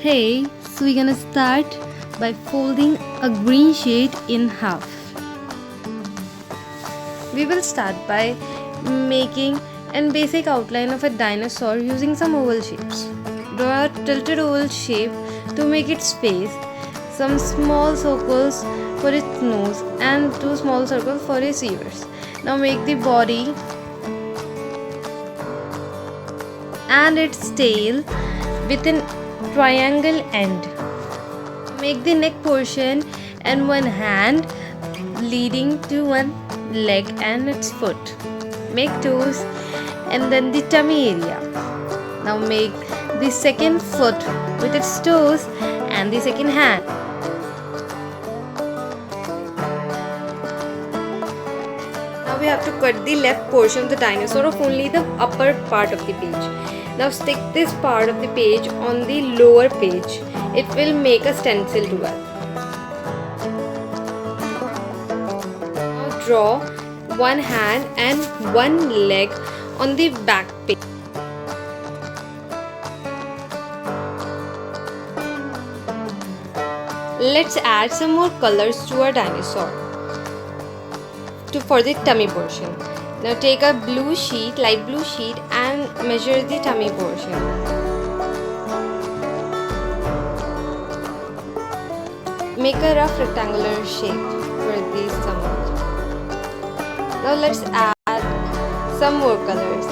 Hey, so we're gonna start by folding a green sheet in half. We will start by making a basic outline of a dinosaur using some oval shapes. Draw a tilted oval shape to make its face, some small circles for its nose and two small circles for its ears. Now make the body and its tail with an triangle end. Make the neck portion and one hand leading to one leg and its foot. Make toes and then the tummy area. Now make the second foot with its toes and the second hand. Now we have to cut the left portion of the dinosaur of only the upper part of the page. Now stick this part of the page on the lower page. It will make a stencil to us. Now draw one hand and one leg on the back page. Let's add some more colors to our dinosaur for the tummy portion. Now take a blue sheet, light blue sheet, and measure the tummy portion. Make a rough rectangular shape for these stomach. Now let's add some more colors.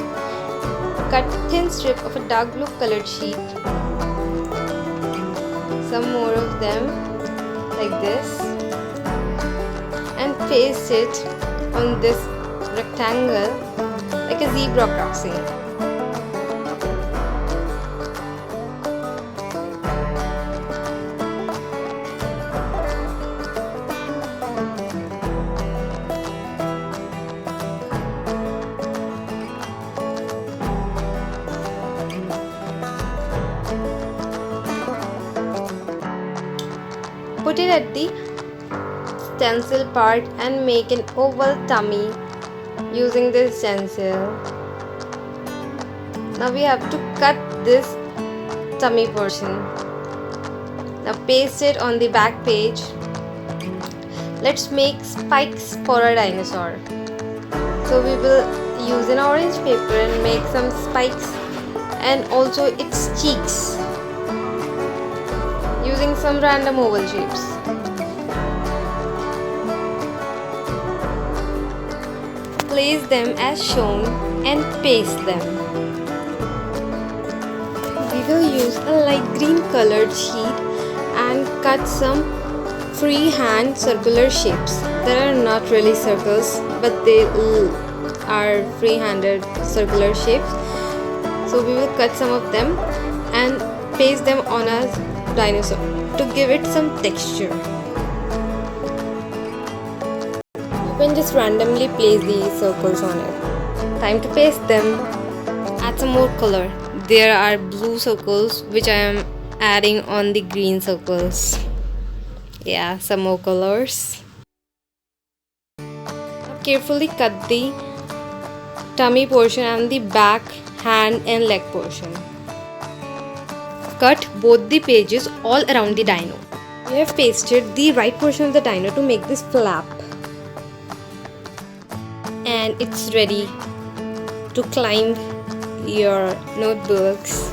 Cut thin strip of a dark blue colored sheet. Some more of them like this, and paste it on this rectangle like a zebra crossing. Put it at the stencil part and make an oval tummy using this stencil. Now we have to cut this tummy portion. Now paste it on the back page. Let's make spikes for our dinosaur. So we will use an orange paper and make some spikes and also its cheeks using some random oval shapes. Place them as shown and paste them. We will use a light green colored sheet and cut some freehand circular shapes. They are not really circles, but they are free-handed circular shapes. So we will cut some of them and paste them on our dinosaur to give it some texture. You can just randomly place these circles on it. Time to paste them. Add some more color. There are blue circles which I am adding on the green circles. Yeah, some more colors. Carefully cut the tummy portion and the back, hand and leg portion. Cut both the pages all around the dino. We have pasted the right portion of the dino to make this flap. And it's ready to climb your notebooks.